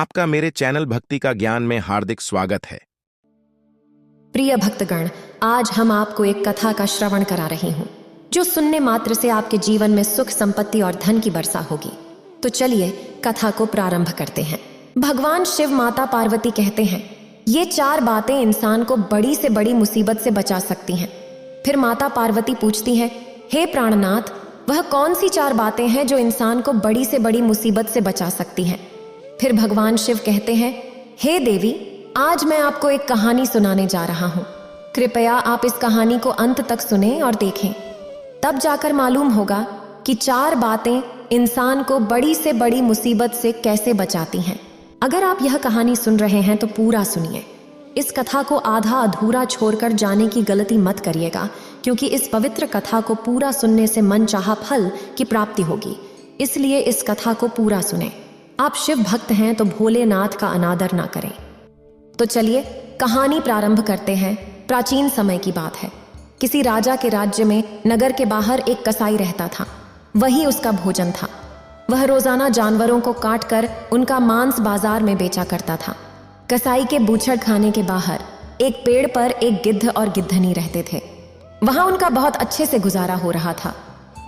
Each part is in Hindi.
आपका मेरे चैनल भक्ति का ज्ञान में हार्दिक स्वागत है। प्रिय भक्तगण, आज हम आपको एक कथा का श्रवण करा रही हूँ जो सुनने मात्र से आपके जीवन में सुख, संपत्ति और धन की वर्षा होगी। तो चलिए कथा को प्रारंभ करते हैं। भगवान शिव माता पार्वती कहते हैं, ये 4 बातें इंसान को बड़ी से बड़ी मुसीबत से बचा सकती हैं। फिर माता पार्वती पूछती हैं, हे प्राणनाथ, वह कौन सी 4 बातें हैं जो इंसान को बड़ी से बड़ी मुसीबत से बचा सकती हैं? फिर भगवान शिव कहते हैं, हे देवी, आज मैं आपको एक कहानी सुनाने जा रहा हूँ। कृपया आप इस कहानी को अंत तक सुने और देखें, तब जाकर मालूम होगा कि 4 बातें इंसान को बड़ी से बड़ी मुसीबत से कैसे बचाती हैं। अगर आप यह कहानी सुन रहे हैं तो पूरा सुनिए। इस कथा को आधा अधूरा छोड़कर जाने की गलती मत करिएगा, क्योंकि इस पवित्र कथा को पूरा सुनने से मनचाहा फल की प्राप्ति होगी। इसलिए इस कथा को पूरा सुने। आप शिव भक्त हैं तो भोलेनाथ का अनादर ना करें। तो चलिए कहानी प्रारंभ करते हैं। प्राचीन समय की बात है। किसी राजा के राज्य में नगर के बाहर एक कसाई रहता था। वही उसका भोजन था। वह रोजाना जानवरों को काटकर उनका मांस बाजार में बेचा करता था। कसाई के बूचड़ खाने के बाहर एक पेड़ पर एक गिद्ध और गिद्धनी रहते थे। वहां उनका बहुत अच्छे से गुजारा हो रहा था।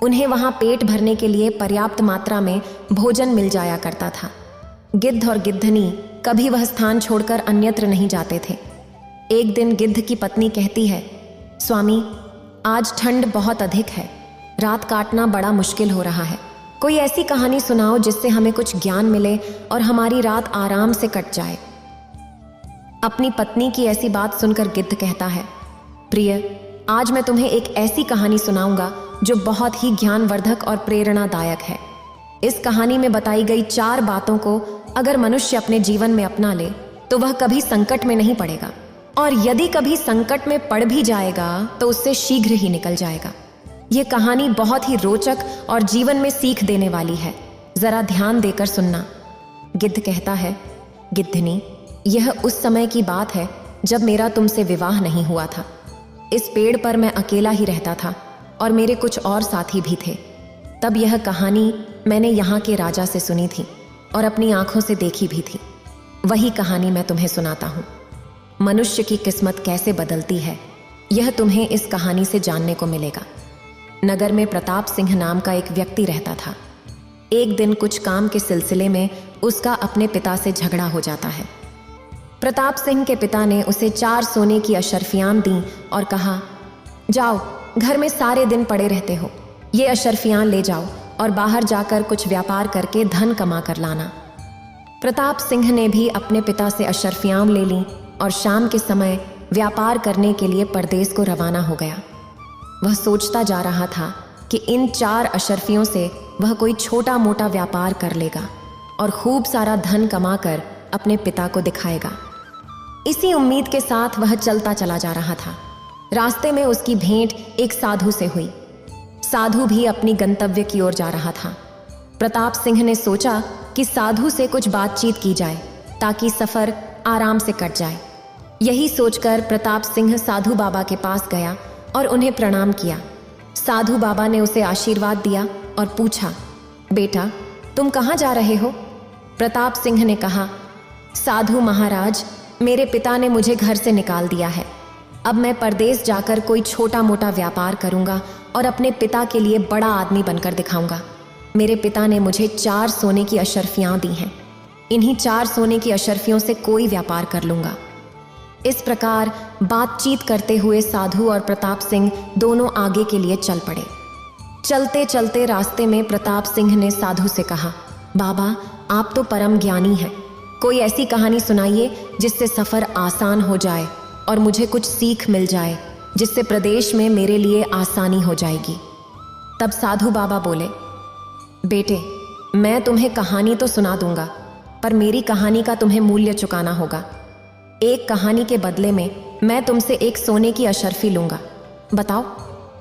उन्हें वहां पेट भरने के लिए पर्याप्त मात्रा में भोजन मिल जाया करता था। गिद्ध और गिद्धनी कभी वह स्थान छोड़कर अन्यत्र नहीं जाते थे। एक दिन गिद्ध की पत्नी कहती है, स्वामी, आज ठंड बहुत अधिक है, रात काटना बड़ा मुश्किल हो रहा है। कोई ऐसी कहानी सुनाओ जिससे हमें कुछ ज्ञान मिले और हमारी रात आराम से कट जाए। अपनी पत्नी की ऐसी बात सुनकर गिद्ध कहता है, प्रिय, आज मैं तुम्हें एक ऐसी कहानी सुनाऊंगा जो बहुत ही ज्ञानवर्धक और प्रेरणादायक है। इस कहानी में बताई गई 4 बातों को अगर मनुष्य अपने जीवन में अपना ले तो वह कभी संकट में नहीं पड़ेगा, और यदि कभी संकट में पड़ भी जाएगा तो उससे शीघ्र ही निकल जाएगा। ये कहानी बहुत ही रोचक और जीवन में सीख देने वाली है। जरा ध्यान देकर सुनना। गिद्ध कहता है, गिद्धनी, यह उस समय की बात है जब मेरा तुमसे विवाह नहीं हुआ था। इस पेड़ पर मैं अकेला ही रहता था और मेरे कुछ और साथी भी थे। तब यह कहानी मैंने यहाँ के राजा से सुनी थी और अपनी आंखों से देखी भी थी। वही कहानी मैं तुम्हें सुनाता हूँ। मनुष्य की किस्मत कैसे बदलती है, यह तुम्हें इस कहानी से जानने को मिलेगा। नगर में प्रताप सिंह नाम का एक व्यक्ति रहता था। एक दिन कुछ काम के सिलसिले में उसका अपने पिता से झगड़ा हो जाता है। प्रताप सिंह के पिता ने उसे 4 सोने की अशर्फियां दी और कहा, जाओ, घर में सारे दिन पड़े रहते हो, ये अशर्फियां ले जाओ और बाहर जाकर कुछ व्यापार करके धन कमा कर लाना। प्रताप सिंह ने भी अपने पिता से अशर्फियां ले लीं और शाम के समय व्यापार करने के लिए परदेश को रवाना हो गया। वह सोचता जा रहा था कि इन 4 अशर्फियों से वह कोई छोटा मोटा व्यापार कर लेगा और खूब सारा धन कमाकर अपने पिता को दिखाएगा। इसी उम्मीद के साथ वह चलता चला जा रहा था। रास्ते में उसकी भेंट एक साधु से हुई। साधु भी अपनी गंतव्य की ओर जा रहा था। प्रताप सिंह ने सोचा कि साधु से कुछ बातचीत की जाए ताकि सफर आराम से कट जाए। यही सोचकर प्रताप सिंह साधु बाबा के पास गया और उन्हें प्रणाम किया। साधु बाबा ने उसे आशीर्वाद दिया और पूछा, बेटा, तुम कहाँ जा रहे हो? प्रताप सिंह ने कहा, साधु महाराज, मेरे पिता ने मुझे घर से निकाल दिया है। अब मैं परदेश जाकर कोई छोटा मोटा व्यापार करूंगा और अपने पिता के लिए बड़ा आदमी बनकर दिखाऊंगा। मेरे पिता ने मुझे 4 सोने की अशर्फियां दी हैं। इन्हीं 4 सोने की अशर्फियों से कोई व्यापार कर लूंगा। इस प्रकार बातचीत करते हुए साधु और प्रताप सिंह दोनों आगे के लिए चल पड़े। चलते चलते रास्ते में प्रताप सिंह ने साधु से कहा, बाबा, आप तो परम ज्ञानी हैं, कोई ऐसी कहानी सुनाइए जिससे सफ़र आसान हो जाए और मुझे कुछ सीख मिल जाए, जिससे प्रदेश में मेरे लिए आसानी हो जाएगी। तब साधु बाबा बोले, बेटे, मैं तुम्हें कहानी तो सुना दूंगा, पर मेरी कहानी का तुम्हें मूल्य चुकाना होगा। एक कहानी के बदले में मैं तुमसे एक सोने की अशर्फी लूंगा। बताओ,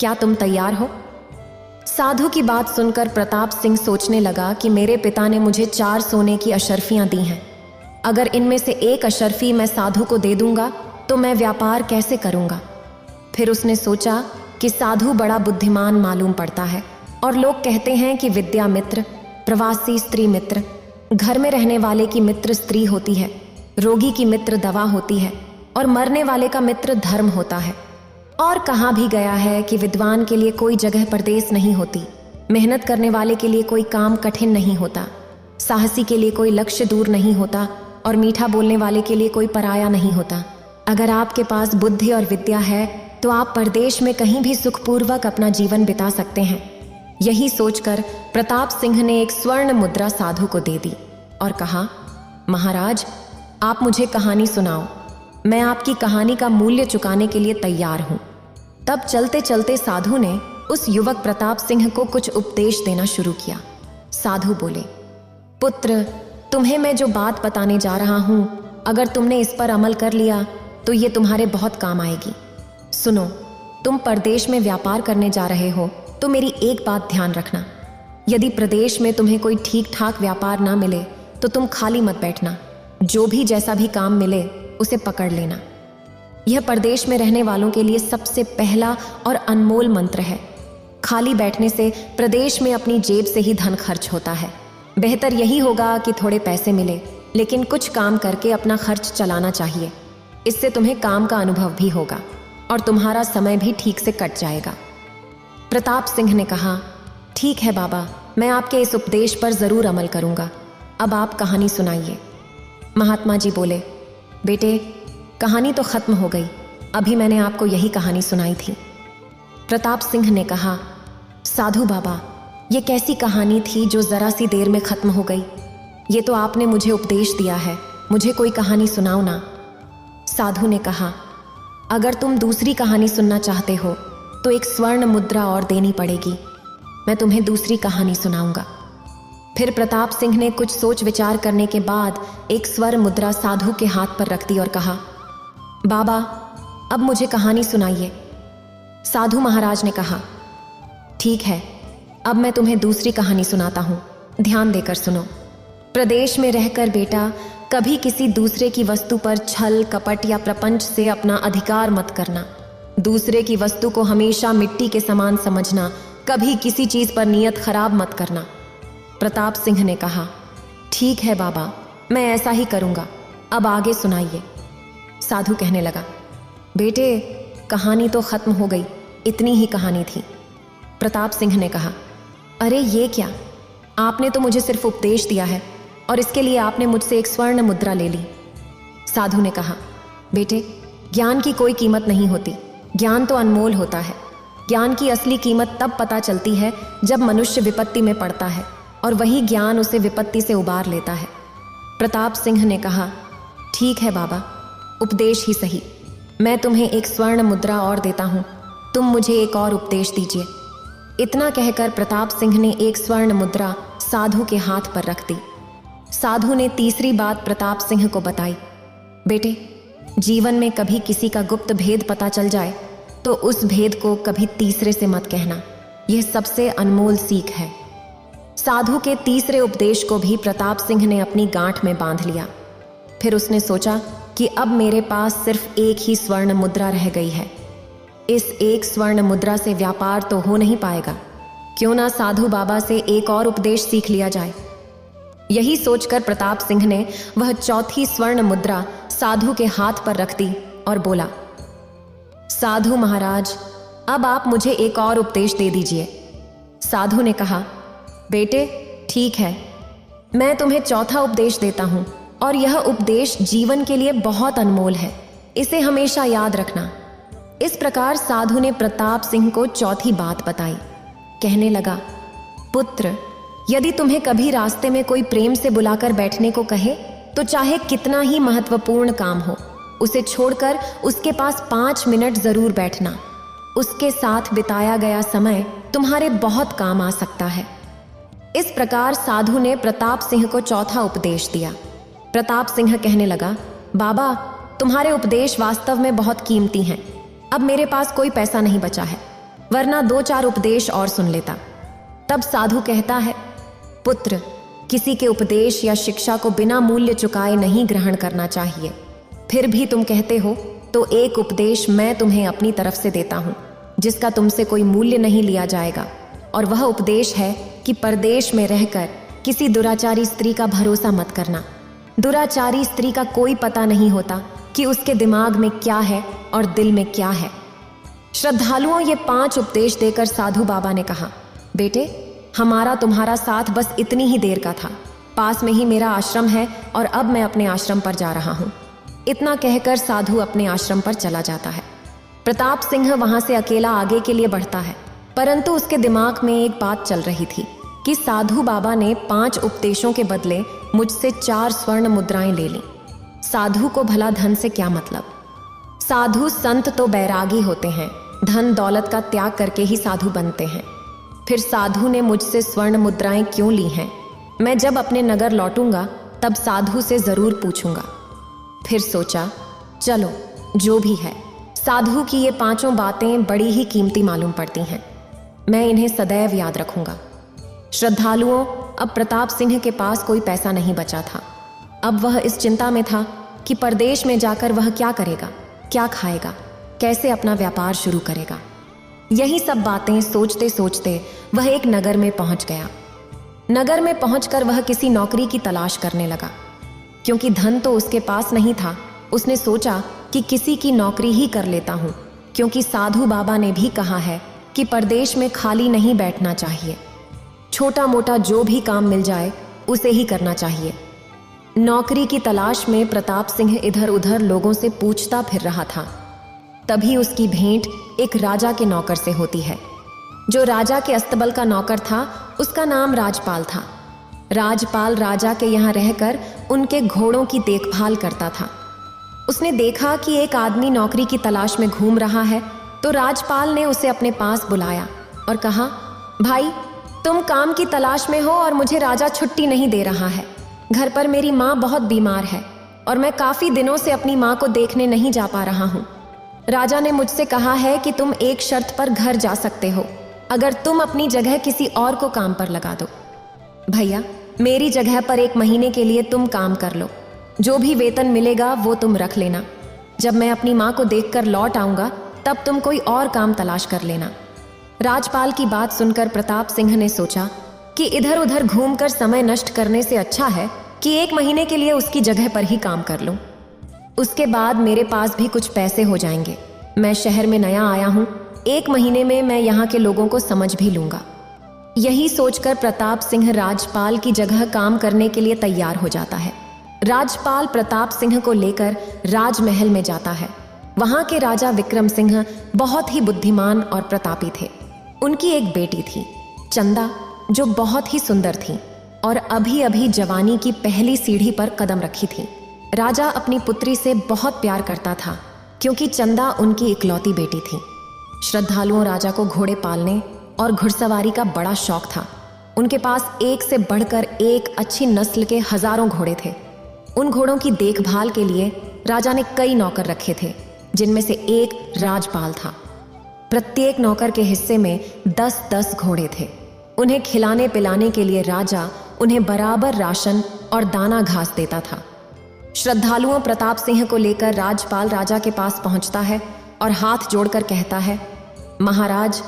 क्या तुम तैयार हो? साधु की बात सुनकर प्रताप सिंह सोचने लगा कि मेरे पिता ने मुझे 4 सोने की अशर्फियां दी हैं। अगर इनमें से एक अशर्फी मैं साधु को दे दूंगा तो मैं व्यापार कैसे करूंगा? फिर उसने सोचा कि साधु बड़ा बुद्धिमान मालूम पड़ता है और लोग कहते हैं कि विद्या मित्र, प्रवासी स्त्री मित्र, घर में रहने वाले की मित्र स्त्री होती है, रोगी की मित्र दवा होती है और मरने वाले का मित्र धर्म होता है। और कहा भी गया है कि विद्वान के लिए कोई जगह परदेश नहीं होती, मेहनत करने वाले के लिए कोई काम कठिन नहीं होता, साहसी के लिए कोई लक्ष्य दूर नहीं होता और मीठा बोलने वाले के लिए कोई पराया नहीं होता। अगर आपके पास बुद्धि और विद्या है तो आप परदेश में कहीं भी सुखपूर्वक अपना जीवन बिता सकते हैं। यही सोचकर प्रताप सिंह ने एक स्वर्ण मुद्रा साधु को दे दी और कहा, महाराज, आप मुझे कहानी सुनाओ, मैं आपकी कहानी का मूल्य चुकाने के लिए तैयार हूं। तब चलते चलते साधु ने उस युवक प्रताप सिंह को कुछ उपदेश देना शुरू किया। साधु बोले, पुत्र, तुम्हें मैं जो बात बताने जा रहा हूं, अगर तुमने इस पर अमल कर लिया तो ये तुम्हारे बहुत काम आएगी। सुनो, तुम परदेश में व्यापार करने जा रहे हो तो मेरी एक बात ध्यान रखना। यदि प्रदेश में तुम्हें कोई ठीक ठाक व्यापार ना मिले तो तुम खाली मत बैठना, जो भी जैसा भी काम मिले उसे पकड़ लेना। यह परदेश में रहने वालों के लिए सबसे पहला और अनमोल मंत्र है। खाली बैठने से प्रदेश में अपनी जेब से ही धन खर्च होता है। बेहतर यही होगा कि थोड़े पैसे मिले, लेकिन कुछ काम करके अपना खर्च चलाना चाहिए। इससे तुम्हें काम का अनुभव भी होगा और तुम्हारा समय भी ठीक से कट जाएगा। प्रताप सिंह ने कहा, ठीक है बाबा, मैं आपके इस उपदेश पर जरूर अमल करूंगा। अब आप कहानी सुनाइए। महात्मा जी बोले, बेटे, कहानी तो खत्म हो गई, अभी मैंने आपको यही कहानी सुनाई थी। प्रताप सिंह ने कहा, साधु बाबा, ये कैसी कहानी थी जो जरा सी देर में खत्म हो गई? ये तो आपने मुझे उपदेश दिया है, मुझे कोई कहानी सुनाओ ना। साधु ने कहा, अगर तुम दूसरी कहानी सुनना चाहते हो तो एक स्वर्ण मुद्रा और देनी पड़ेगी। मैं तुम्हें दूसरी कहानी सुनाऊंगा। फिर प्रताप सिंह ने कुछ सोच विचार करने के बाद एक स्वर्ण मुद्रा साधु के हाथ पर रख दी और कहा, बाबा, अब मुझे कहानी सुनाइए। साधु महाराज ने कहा, ठीक है, अब मैं तुम्हें दूसरी कहानी सुनाता हूं, ध्यान देकर सुनो। प्रदेश में रहकर बेटा, कभी किसी दूसरे की वस्तु पर छल कपट या प्रपंच से अपना अधिकार मत करना। दूसरे की वस्तु को हमेशा मिट्टी के समान समझना, कभी किसी चीज पर नियत खराब मत करना। प्रताप सिंह ने कहा, ठीक है बाबा, मैं ऐसा ही करूंगा, अब आगे सुनाइए। साधु कहने लगा, बेटे, कहानी तो खत्म हो गई, इतनी ही कहानी थी। प्रताप सिंह ने कहा, अरे ये क्या, आपने तो मुझे सिर्फ उपदेश दिया है और इसके लिए आपने मुझसे एक स्वर्ण मुद्रा ले ली। साधु ने कहा, बेटे, ज्ञान की कोई कीमत नहीं होती, ज्ञान तो अनमोल होता है। ज्ञान की असली कीमत तब पता चलती है जब मनुष्य विपत्ति में पड़ता है और वही ज्ञान उसे विपत्ति से उबार लेता है। प्रताप सिंह ने कहा, ठीक है बाबा, उपदेश ही सही, मैं तुम्हें एक स्वर्ण मुद्रा और देता हूँ, तुम मुझे एक और उपदेश दीजिए। इतना कहकर प्रताप सिंह ने एक स्वर्ण मुद्रा साधु के हाथ पर रख दी। साधु ने तीसरी बात प्रताप सिंह को बताई, बेटे, जीवन में कभी किसी का गुप्त भेद पता चल जाए तो उस भेद को कभी तीसरे से मत कहना, यह सबसे अनमोल सीख है। साधु के तीसरे उपदेश को भी प्रताप सिंह ने अपनी गांठ में बांध लिया। फिर उसने सोचा कि अब मेरे पास सिर्फ एक ही स्वर्ण मुद्रा रह गई है। इस एक स्वर्ण मुद्रा से व्यापार तो हो नहीं पाएगा, क्यों ना साधु बाबा से एक और उपदेश सीख लिया जाए। यही सोचकर प्रताप सिंह ने वह चौथी स्वर्ण मुद्रा साधु के हाथ पर रख दी और बोला, साधु महाराज, अब आप मुझे एक और उपदेश दे दीजिए। साधु ने कहा, बेटे, ठीक है, मैं तुम्हें चौथा उपदेश देता हूं और यह उपदेश जीवन के लिए बहुत अनमोल है, इसे हमेशा याद रखना। इस प्रकार साधु ने प्रताप सिंह को चौथी बात बताई। कहने लगा, पुत्र, यदि तुम्हें कभी रास्ते में कोई प्रेम से बुलाकर बैठने को कहे तो चाहे कितना ही महत्वपूर्ण काम हो, उसे छोड़कर उसके पास 5 मिनट जरूर बैठना। उसके साथ बिताया गया समय तुम्हारे बहुत काम आ सकता है। इस प्रकार साधु ने प्रताप सिंह को चौथा उपदेश दिया। प्रताप सिंह कहने लगा, बाबा, तुम्हारे उपदेश वास्तव में बहुत कीमती हैं। अब मेरे पास कोई पैसा नहीं बचा है, वरना 2-4 उपदेश और सुन लेता। तब साधु कहता है, पुत्र, किसी के उपदेश या शिक्षा को बिना मूल्य चुकाए नहीं ग्रहण करना चाहिए। फिर भी तुम कहते हो तो एक उपदेश मैं तुम्हें अपनी तरफ से देता हूं, जिसका तुमसे कोई मूल्य नहीं लिया जाएगा, और वह उपदेश है कि परदेश में रहकर किसी दुराचारी स्त्री का भरोसा मत करना। दुराचारी स्त्री का कोई पता नहीं होता कि उसके दिमाग में क्या है और दिल में क्या है। श्रद्धालुओं ये 5 उपदेश देकर साधु बाबा ने कहा, बेटे हमारा तुम्हारा साथ बस इतनी ही देर का था। पास में ही मेरा आश्रम है और अब मैं अपने आश्रम पर जा रहा हूँ। इतना कहकर साधु अपने आश्रम पर चला जाता है। प्रताप सिंह वहां से अकेला आगे के लिए बढ़ता है, परंतु उसके दिमाग में एक बात चल रही थी कि साधु बाबा ने 5 उपदेशों के बदले मुझसे 4 स्वर्ण मुद्राएं ले लीं। साधु को भला धन से क्या मतलब? साधु संत तो बैरागी होते हैं, धन दौलत का त्याग करके ही साधु बनते हैं। फिर साधु ने मुझसे स्वर्ण मुद्राएं क्यों ली हैं? मैं जब अपने नगर लौटूंगा तब साधु से जरूर पूछूंगा। फिर सोचा, चलो जो भी है, साधु की ये 5 बातें बड़ी ही कीमती मालूम पड़ती हैं। मैं इन्हें सदैव याद रखूंगा। श्रद्धालुओं, अब प्रताप सिंह के पास कोई पैसा नहीं बचा था। अब वह इस चिंता में था कि परदेश में जाकर वह क्या करेगा, क्या खाएगा, कैसे अपना व्यापार शुरू करेगा। यही सब बातें सोचते सोचते वह एक नगर में पहुंच गया। नगर में पहुंचकर वह किसी नौकरी की तलाश करने लगा। क्योंकि धन तो उसके पास नहीं था, उसने सोचा कि किसी की नौकरी ही कर लेता हूं, क्योंकि साधु बाबा ने भी कहा है कि परदेश में खाली नहीं बैठना चाहिए। छोटा मोटा जो भी काम मिल जाए उसे ही करना चाहिए। नौकरी की तलाश में प्रताप सिंह इधर उधर लोगों से पूछता फिर रहा था। तभी उसकी भेंट एक राजा के नौकर से होती है। जो राजा के अस्तबल का नौकर था उसका नाम राजपाल था। राजपाल राजा के यहाँ रहकर उनके घोड़ों की देखभाल करता था। उसने देखा कि एक आदमी नौकरी की तलाश में घूम रहा है, तो राजपाल ने उसे अपने पास बुलाया और कहा, भाई तुम काम की तलाश में हो और मुझे राजा छुट्टी नहीं दे रहा है। घर पर मेरी माँ बहुत बीमार है और मैं काफी दिनों से अपनी माँ को देखने नहीं जा पा रहा हूँ। राजा ने मुझसे कहा है कि तुम एक शर्त पर घर जा सकते हो, अगर तुम अपनी जगह किसी और को काम पर लगा दो। भैया, मेरी जगह पर 1 महीने के लिए तुम काम कर लो, जो भी वेतन मिलेगा वो तुम रख लेना। जब मैं अपनी माँ को देखकर लौट आऊंगा तब तुम कोई और काम तलाश कर लेना। राजपाल की बात सुनकर प्रताप सिंह ने सोचा कि इधर उधर घूमकर समय नष्ट करने से अच्छा है कि 1 महीने के लिए उसकी जगह पर ही काम कर लूं। उसके बाद मेरे पास भी कुछ पैसे हो जाएंगे। मैं शहर में नया आया हूं, 1 महीने में मैं यहाँ के लोगों को समझ भी लूंगा। यही सोचकर प्रताप सिंह राजपाल की जगह काम करने के लिए तैयार हो जाता है। राजपाल प्रताप सिंह को लेकर राजमहल में जाता है। वहां के राजा विक्रम सिंह बहुत ही बुद्धिमान और प्रतापी थे। उनकी एक बेटी थी, चंदा, जो बहुत ही सुंदर थी और अभी अभी जवानी की पहली सीढ़ी पर कदम रखी थी। राजा अपनी पुत्री से बहुत प्यार करता था, क्योंकि चंदा उनकी इकलौती बेटी थी। श्रद्धालुओं राजा को घोड़े पालने और घुड़सवारी का बड़ा शौक था। उनके पास एक से बढ़कर एक अच्छी नस्ल के हजारों घोड़े थे। उन घोड़ों की देखभाल के लिए राजा ने कई नौकर रखे थे, जिनमें से एक राजपाल था। प्रत्येक नौकर के हिस्से में 10-10 घोड़े थे। उन्हें खिलाने पिलाने के लिए राजा उन्हें बराबर राशन और दाना घास देता था। श्रद्धालुओं प्रताप सिंह को लेकर राजपाल राजा के पास पहुंचता है और हाथ जोड़कर कहता है, महाराज,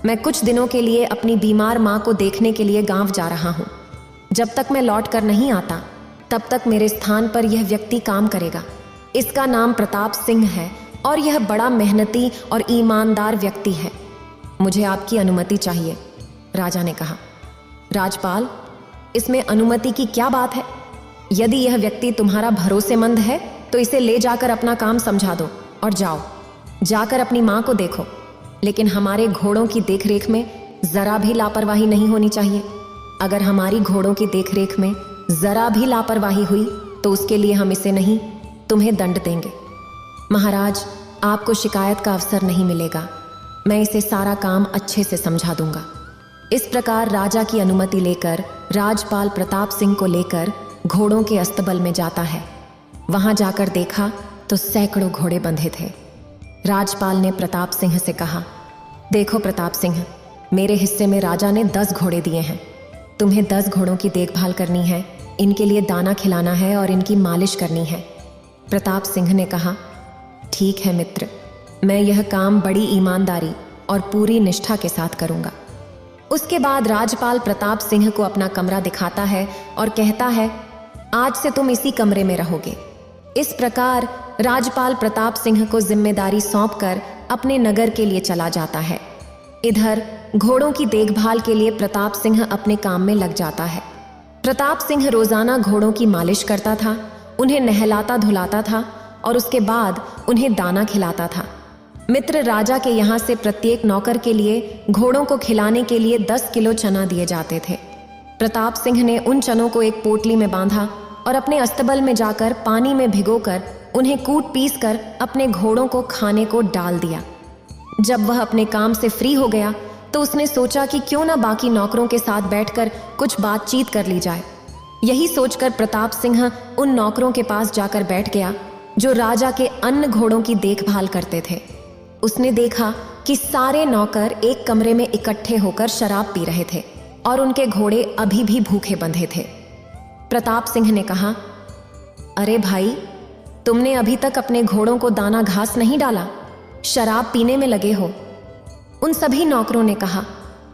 मैं कुछ दिनों के लिए अपनी बीमार माँ को देखने के लिए गांव जा रहा हूँ। जब तक मैं लौट कर नहीं आता तब तक मेरे स्थान पर यह व्यक्ति काम करेगा। इसका नाम प्रताप सिंह है और यह बड़ा मेहनती और ईमानदार व्यक्ति है। मुझे आपकी अनुमति चाहिए, राजा ने कहा। राजपाल, इसमें अनुमति की क्या बात है? यदि यह व्यक्ति तुम्हारा भरोसेमंद है तो इसे ले जाकर अपना काम समझा दो और जाओ। जाकर अपनी माँ को देखो, लेकिन हमारे घोड़ों की देखरेख में जरा भी लापरवाही नहीं होनी चाहिए। अगर हमारी घोड़ों की देखरेख में जरा भी लापरवाही हुई तो उसके लिए हम इसे नहीं, तुम्हें दंड देंगे। महाराज, आपको शिकायत का अवसर नहीं मिलेगा। मैं इसे सारा काम अच्छे से समझा दूंगा। इस प्रकार राजा की अनुमति लेकर राजपाल प्रताप सिंह को लेकर घोड़ों के अस्तबल में जाता है। वहां जाकर देखा तो सैकड़ों घोड़े बंधे थे। राजपाल ने प्रताप सिंह से कहा, देखो प्रताप सिंह, मेरे हिस्से में राजा ने 10 घोड़े दिए हैं। तुम्हें 10 घोड़ों की देखभाल करनी है, इनके लिए दाना खिलाना है और इनकी मालिश करनी है। प्रताप सिंह ने कहा, ठीक है मित्र, मैं यह काम बड़ी ईमानदारी और पूरी निष्ठा के साथ करूंगा। उसके बाद राजपाल प्रताप सिंह को अपना कमरा दिखाता है और कहता है, आज से तुम इसी कमरे में रहोगे। इस प्रकार राजपाल प्रताप सिंह को जिम्मेदारी सौंपकर अपने नगर के लिए चला जाता है। इधर घोड़ों की देखभाल के लिए प्रताप सिंह अपने काम में लग जाता है। प्रताप सिंह रोजाना घोड़ों की मालिश करता था, उन्हें नहलाता धुलाता था और उसके बाद उन्हें दाना खिलाता था। मित्र राजा के यहाँ से प्रत्येक नौकर के लिए घोड़ों को खिलाने के लिए 10 किलो चना दिए जाते थे। प्रताप सिंह ने उन चनों को एक पोटली में बांधा और अपने अस्तबल में जाकर पानी में भिगोकर उन्हें कूट पीस कर अपने घोड़ों को खाने को डाल दिया। जब वह अपने काम से फ्री हो गया तो उसने सोचा कि क्यों ना बाकी नौकरों के साथ बैठकर कुछ बातचीत कर ली जाए। यही सोचकर प्रताप सिंह उन नौकरों के पास जाकर बैठ गया जो राजा के अन्य घोड़ों की देखभाल करते थे। उसने देखा कि सारे नौकर एक कमरे में इकट्ठे होकर शराब पी रहे थे और उनके घोड़े अभी भी भूखे बंधे थे। प्रताप सिंह ने कहा, अरे भाई, तुमने अभी तक अपने घोड़ों को दाना घास नहीं डाला, शराब पीने में लगे हो। उन सभी नौकरों ने कहा,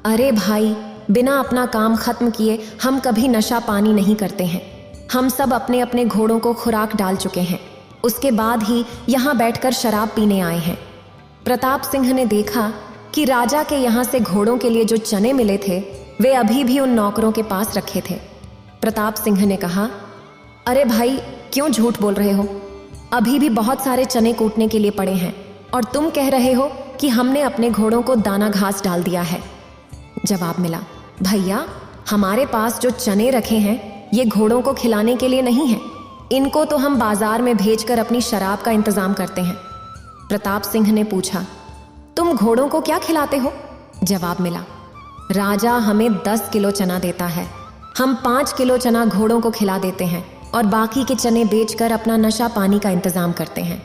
अरे भाई, बिना अपना काम खत्म किए हम कभी नशा पानी नहीं करते हैं। हम सब अपने अपने घोड़ों को खुराक डाल चुके हैं, उसके बाद ही यहाँ बैठकर शराब पीने आए हैं। प्रताप सिंह ने देखा कि राजा के यहाँ से घोड़ों के लिए जो चने मिले थे वे अभी भी उन नौकरों के पास रखे थे। प्रताप सिंह ने कहा, अरे भाई, क्यों झूठ बोल रहे हो? अभी भी बहुत सारे चने कूटने के लिए पड़े हैं और तुम कह रहे हो कि हमने अपने घोड़ों को दाना घास डाल दिया है। जवाब मिला, भैया, हमारे पास जो चने रखे हैं ये घोड़ों को खिलाने के लिए नहीं है, इनको तो हम बाजार में भेजकर अपनी शराब का इंतजाम करते हैं। प्रताप सिंह ने पूछा, तुम घोड़ों को क्या खिलाते हो? जवाब मिला, राजा हमें 10 किलो चना देता है, हम 5 किलो चना घोड़ों को खिला देते हैं और बाकी के चने बेचकर अपना नशा पानी का इंतजाम करते हैं।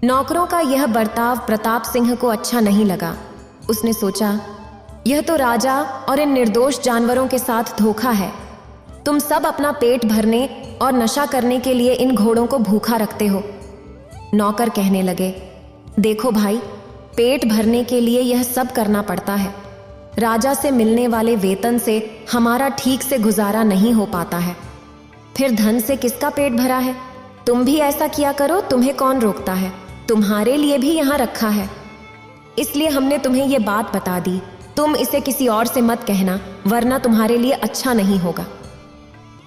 नौकरों का यह बर्ताव प्रताप सिंह को अच्छा नहीं लगा। उसने सोचा, यह तो राजा और इन निर्दोष जानवरों के साथ धोखा है। तुम सब अपना पेट भरने और नशा करने के लिए इन घोड़ों को भूखा रखते हो। नौकर कहने लगे, देखो भाई, पेट भरने के लिए यह सब करना पड़ता है। राजा से मिलने वाले वेतन से हमारा ठीक से गुजारा नहीं हो पाता है, फिर धन से किसका पेट भरा है? तुम भी ऐसा किया करो, तुम्हें कौन रोकता है? तुम्हारे लिए भी यहाँ रखा है, इसलिए हमने तुम्हें ये बात बता दी। तुम इसे किसी और से मत कहना, वरना तुम्हारे लिए अच्छा नहीं होगा।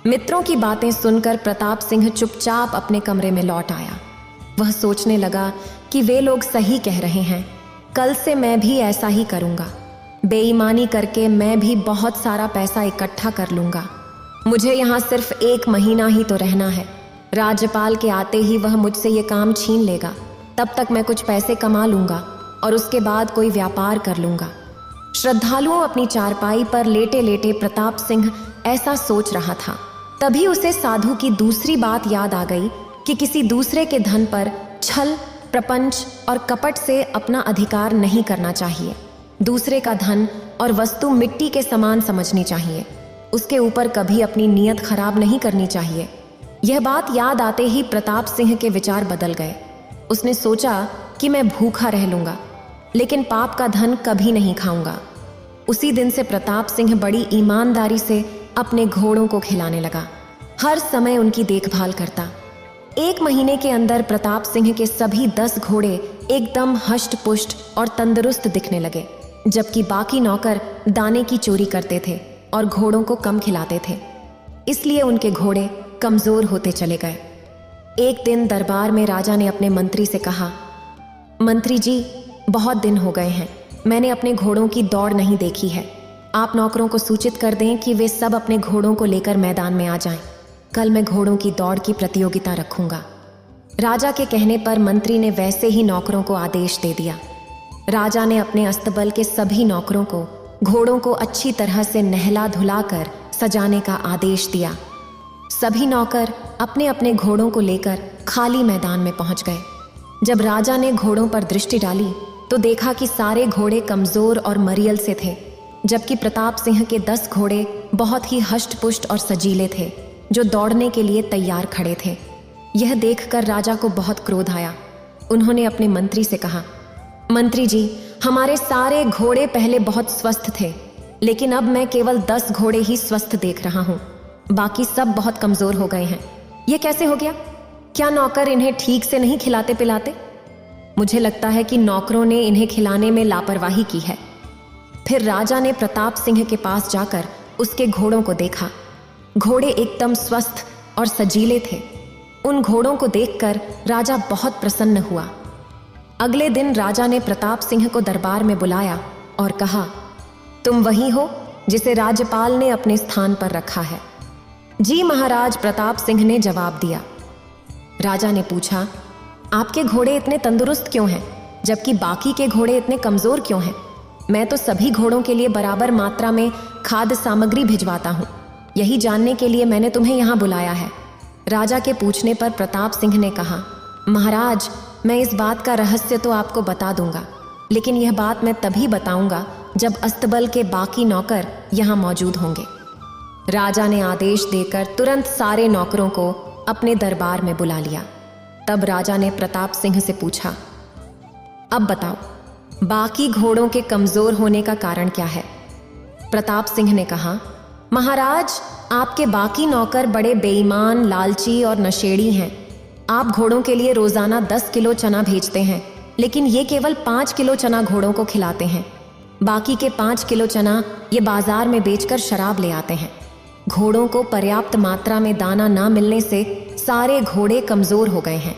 मित्रों की बातें सुनकर प्रताप सिंह चुपचाप अपने कमरे में लौट आया। वह सोचने लगा कि वे लोग सही कह रहे हैं, कल से मैं भी ऐसा ही करूंगा। बेईमानी करके मैं भी बहुत सारा पैसा इकट्ठा कर लूंगा। मुझे यहाँ सिर्फ 1 महीना ही तो रहना है। राज्यपाल के आते ही वह मुझसे ये काम छीन लेगा, तब तक मैं कुछ पैसे कमा लूंगा और उसके बाद कोई व्यापार कर लूंगा। श्रद्धालुओं अपनी चारपाई पर लेटे लेटे प्रताप सिंह ऐसा सोच रहा था। तभी उसे साधु की दूसरी बात याद आ गई कि किसी दूसरे के धन पर छल, प्रपंच और कपट से अपना अधिकार नहीं करना चाहिए। दूसरे का धन और वस्तु मिट्टी के समान समझनी चाहिए, उसके ऊपर कभी अपनी नीयत खराब नहीं करनी चाहिए। यह बात याद आते ही प्रताप सिंह के विचार बदल गए। उसने सोचा कि मैं भूखा रह लूंगा, लेकिन पाप का धन कभी नहीं खाऊंगा। उसी दिन से प्रताप सिंह बड़ी ईमानदारी से अपने घोड़ों को खिलाने लगा, हर समय उनकी देखभाल करता। 1 महीने के अंदर प्रताप सिंह के सभी 10 घोड़े एकदम हष्ट पुष्ट और तंदुरुस्त दिखने लगे, जबकि बाकी नौकर दाने की चोरी करते थे और घोड़ों को कम खिलाते थे, इसलिए उनके घोड़े कमजोर होते चले गए। एक दिन दरबार में राजा ने अपने मंत्री से कहा, मंत्री जी, बहुत दिन हो गए हैं, मैंने अपने घोड़ों की दौड़ नहीं देखी है। आप नौकरों को सूचित कर दें कि वे सब अपने घोड़ों को लेकर मैदान में आ जाएं। कल मैं घोड़ों की दौड़ की प्रतियोगिता रखूंगा। राजा के कहने पर मंत्री ने वैसे ही नौकरों को आदेश दे दिया। राजा ने अपने अस्तबल के सभी नौकरों को घोड़ों को अच्छी तरह से नहला धुलाकर सजाने का आदेश दिया। सभी नौकर अपने अपने घोड़ों को लेकर खाली मैदान में पहुंच गए। जब राजा ने घोड़ों पर दृष्टि डाली तो देखा कि सारे घोड़े कमजोर और मरियल से थे, जबकि प्रताप सिंह के 10 घोड़े बहुत ही हष्ट पुष्ट और सजीले थे, जो दौड़ने के लिए तैयार खड़े थे। यह देखकर राजा को बहुत क्रोध आया। उन्होंने अपने मंत्री से कहा, मंत्री जी, हमारे सारे घोड़े पहले बहुत स्वस्थ थे, लेकिन अब मैं केवल 10 घोड़े ही स्वस्थ देख रहा हूँ, बाकी सब बहुत कमजोर हो गए हैं। ये कैसे हो गया? क्या नौकर इन्हें ठीक से नहीं खिलाते पिलाते? मुझे लगता है कि नौकरों ने इन्हें खिलाने में लापरवाही की है। फिर राजा ने प्रताप सिंह के पास जाकर उसके घोड़ों को देखा। घोड़े एकदम स्वस्थ और सजीले थे। उन घोड़ों को देखकर राजा बहुत प्रसन्न हुआ। अगले दिन राजा ने प्रताप सिंह को दरबार में बुलाया और कहा, तुम वही हो जिसे राज्यपाल ने अपने स्थान पर रखा है? जी महाराज, प्रताप सिंह ने जवाब दिया। राजा ने पूछा, आपके घोड़े इतने तंदुरुस्त क्यों हैं, जबकि बाकी के घोड़े इतने कमजोर क्यों हैं? मैं तो सभी घोड़ों के लिए बराबर मात्रा में खाद्य सामग्री भिजवाता हूँ। यही जानने के लिए मैंने तुम्हें यहाँ बुलाया है। राजा के पूछने पर प्रताप सिंह ने कहा, महाराज, मैं इस बात का रहस्य तो आपको बता दूंगा, लेकिन यह बात मैं तभी बताऊंगा जब अस्तबल के बाकी नौकर यहाँ मौजूद होंगे। राजा ने आदेश देकर तुरंत सारे नौकरों को अपने दरबार में बुला लिया। तब राजा ने प्रताप सिंह से पूछा, अब बताओ, बाकी घोड़ों के कमजोर होने का कारण क्या है? प्रताप सिंह ने कहा, महाराज, आपके बाकी नौकर बड़े बेईमान, लालची और नशेड़ी हैं। आप घोड़ों के लिए रोजाना 10 किलो चना भेजते हैं, लेकिन ये केवल 5 किलो चना घोड़ों को खिलाते हैं। बाकी के 5 किलो चना ये बाजार में बेचकर शराब ले आते हैं। घोड़ों को पर्याप्त मात्रा में दाना ना मिलने से सारे घोड़े कमजोर हो गए हैं।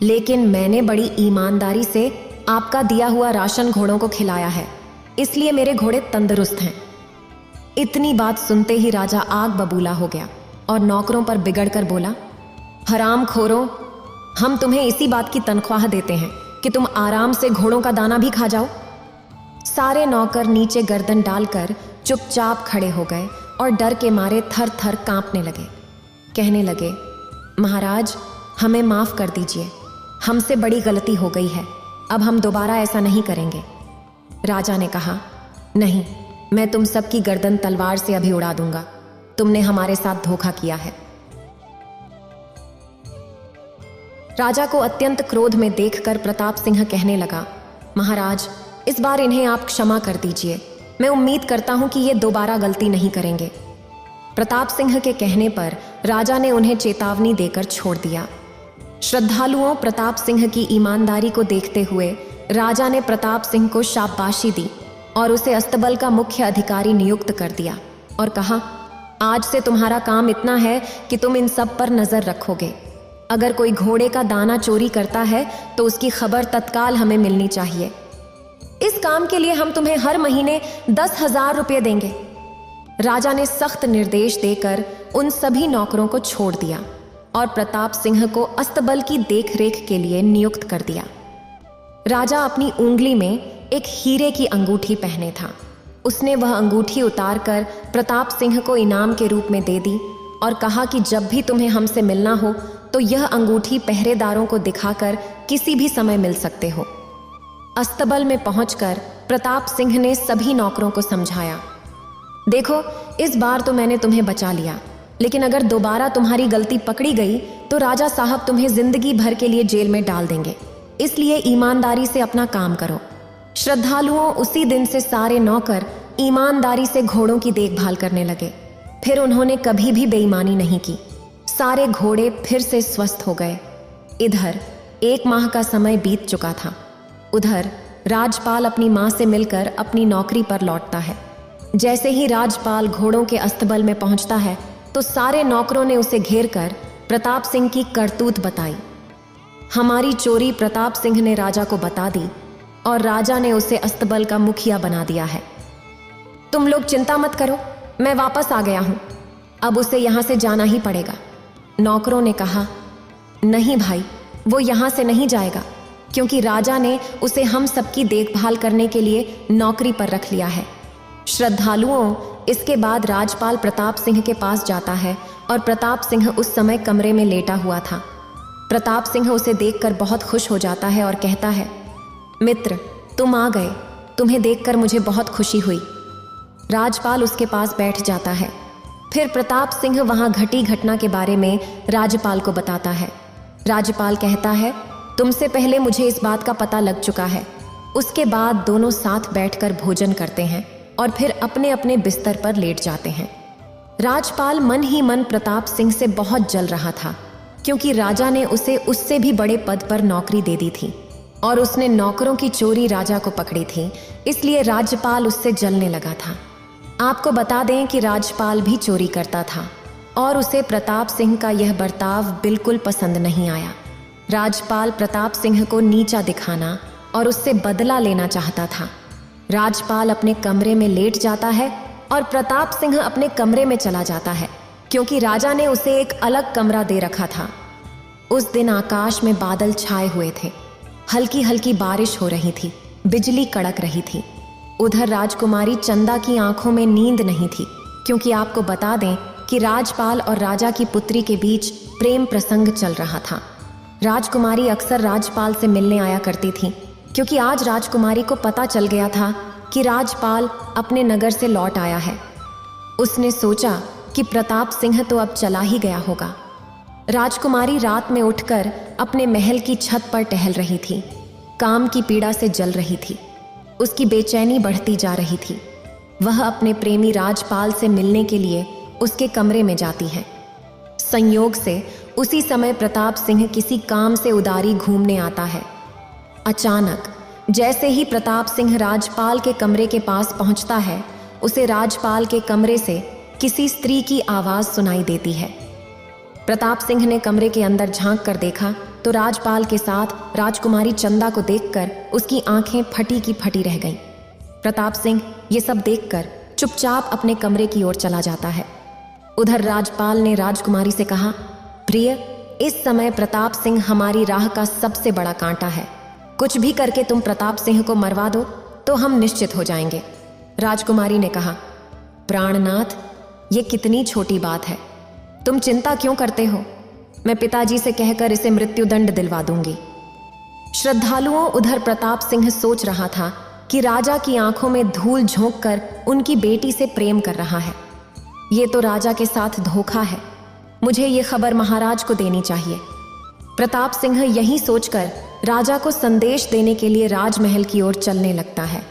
लेकिन मैंने बड़ी ईमानदारी से आपका दिया हुआ राशन घोड़ों को खिलाया है, इसलिए मेरे घोड़े तंदुरुस्त हैं। इतनी बात सुनते ही राजा आग बबूला हो गया और नौकरों पर बिगड़कर बोला, हरामखोरों, हम तुम्हें इसी बात की तनख्वाह देते हैं कि तुम आराम से घोड़ों का दाना भी खा जाओ। सारे नौकर नीचे गर्दन डालकर चुपचाप खड़े हो गए और डर के मारे थर थर कांपने लगे। कहने लगे, महाराज, हमें माफ कर दीजिए, हमसे बड़ी गलती हो गई है, अब हम दोबारा ऐसा नहीं करेंगे। राजा ने कहा, नहीं, मैं तुम सबकी गर्दन तलवार से अभी उड़ा दूंगा। तुमने हमारे साथ धोखा किया है। राजा को अत्यंत क्रोध में देखकर प्रताप सिंह कहने लगा, महाराज, इस बार इन्हें आप क्षमा कर दीजिए। मैं उम्मीद करता हूं कि ये दोबारा गलती नहीं करेंगे। प्रताप सिंह के कहने पर राजा ने उन्हें चेतावनी देकर छोड़ दिया। श्रद्धालुओं, प्रताप सिंह की ईमानदारी को देखते हुए राजा ने प्रताप सिंह को शाबाशी दी और उसे अस्तबल का मुख्य अधिकारी नियुक्त कर दिया और कहा, आज से तुम्हारा काम इतना है कि तुम इन सब पर नजर रखोगे। अगर कोई घोड़े का दाना चोरी करता है तो उसकी खबर तत्काल हमें मिलनी चाहिए। इस काम के लिए हम तुम्हें हर महीने 10,000 रुपये देंगे। राजा ने सख्त निर्देश देकर उन सभी नौकरों को छोड़ दिया और प्रताप सिंह को अस्तबल की देखरेख के लिए नियुक्त कर दिया। राजा अपनी उंगली में एक हीरे की अंगूठी पहने था। उसने वह अंगूठी उतारकर प्रताप सिंह को इनाम के रूप में दे दी और कहा कि जब भी तुम्हें हमसे मिलना हो तो यह अंगूठी पहरेदारों को दिखाकर किसी भी समय मिल सकते हो। अस्तबल में पहुंचकर प्रताप सिंह ने सभी नौकरों को समझाया, देखो, इस बार तो मैंने तुम्हें बचा लिया, लेकिन अगर दोबारा तुम्हारी गलती पकड़ी गई तो राजा साहब तुम्हें जिंदगी भर के लिए जेल में डाल देंगे। इसलिए ईमानदारी से अपना काम करो। श्रद्धालुओं, उसी दिन से सारे नौकर ईमानदारी से घोड़ों की देखभाल करने लगे। फिर उन्होंने कभी भी बेईमानी नहीं की। सारे घोड़े फिर से स्वस्थ हो गए। इधर 1 माह का समय बीत चुका था। उधर राजपाल अपनी मां से मिलकर अपनी नौकरी पर लौटता है। जैसे ही राजपाल घोड़ों के अस्तबल में पहुंचता है तो सारे नौकरों ने उसे घेर कर प्रताप सिंह की करतूत बताई। हमारी चोरी प्रताप सिंह ने राजा को बता दी और राजा ने उसे अस्तबल का मुखिया बना दिया है। तुम लोग चिंता मत करो, मैं वापस आ गया हूं, अब उसे यहां से जाना ही पड़ेगा। नौकरों ने कहा, नहीं भाई, वो यहां से नहीं जाएगा, क्योंकि राजा ने उसे हम सबकी देखभाल करने के लिए नौकरी पर रख लिया है। श्रद्धालुओं, इसके बाद राजपाल प्रताप सिंह के पास जाता है और प्रताप सिंह उस समय कमरे में लेटा हुआ था। प्रताप सिंह उसे देखकर बहुत खुश हो जाता है और कहता है, मित्र, तुम आ गए, तुम्हें देखकर मुझे बहुत खुशी हुई। राजपाल उसके पास बैठ जाता है। फिर प्रताप सिंह वहां घटी घटना के बारे में राज्यपाल को बताता है। राज्यपाल कहता है, तुमसे पहले मुझे इस बात का पता लग चुका है। उसके बाद दोनों साथ बैठकर भोजन करते हैं और फिर अपने अपने बिस्तर पर लेट जाते हैं। राजपाल मन ही मन प्रताप सिंह से बहुत जल रहा था, क्योंकि राजा ने उसे उससे भी बड़े पद पर नौकरी दे दी थी और उसने नौकरों की चोरी राजा को पकड़ी थी, इसलिए राजपाल उससे जलने लगा था। आपको बता दें कि राजपाल भी चोरी करता था और उसे प्रताप सिंह का यह बर्ताव बिल्कुल पसंद नहीं आया। राजपाल प्रताप सिंह को नीचा दिखाना और उससे बदला लेना चाहता था। राजपाल अपने कमरे में लेट जाता है और प्रताप सिंह अपने कमरे में चला जाता है, क्योंकि राजा ने उसे एक अलग कमरा दे रखा था। उस दिन आकाश में बादल छाए हुए थे, हल्की हल्की बारिश हो रही थी, बिजली कड़क रही थी। उधर राजकुमारी चंदा की आंखों में नींद नहीं थी, क्योंकि आपको बता दें कि राजपाल और राजा की पुत्री के बीच प्रेम प्रसंग चल रहा था। राजकुमारी अक्सर राजपाल से मिलने आया करती थी, क्योंकि आज राजकुमारी को पता चल गया था कि राजपाल अपने नगर से लौट आया है। उसने सोचा कि प्रताप सिंह तो अब चला ही गया होगा। राजकुमारी रात में उठकर अपने महल की छत पर टहल रही थी। काम की पीड़ा से जल रही थी, उसकी बेचैनी बढ़ती जा रही थी। वह अपने प्रेमी राजपाल से मिलने के लिए उसके कमरे में जाती है। संयोग से उसी समय प्रताप सिंह किसी काम से उदारी घूमने आता है। अचानक जैसे ही प्रताप सिंह राजपाल के कमरे के पास पहुंचता है, उसे राजपाल के कमरे से किसी स्त्री की आवाज सुनाई देती है। प्रताप सिंह ने कमरे के अंदर झांक कर देखा तो राजपाल के साथ राजकुमारी चंदा को देखकर उसकी आंखें फटी की फटी रह गईं। प्रताप सिंह ये सब देखकर चुपचाप अपने कमरे की ओर चला जाता है। उधर राजपाल ने राजकुमारी से कहा, प्रिय, इस समय प्रताप सिंह हमारी राह का सबसे बड़ा कांटा है। कुछ भी करके तुम प्रताप सिंह को मरवा दो तो हम निश्चित हो जाएंगे। राजकुमारी ने कहा, प्राणनाथ, ये कितनी छोटी बात है, तुम चिंता क्यों करते हो? मैं पिताजी से कहकर इसे मृत्युदंड दिलवा दूंगी। श्रद्धालुओं, उधर प्रताप सिंह सोच रहा था कि राजा की आंखों में धूल झोंक कर उनकी बेटी से प्रेम कर रहा है। ये तो राजा के साथ धोखा है, मुझे ये खबर महाराज को देनी चाहिए। प्रताप सिंह यही सोचकर राजा को संदेश देने के लिए राजमहल की ओर चलने लगता है।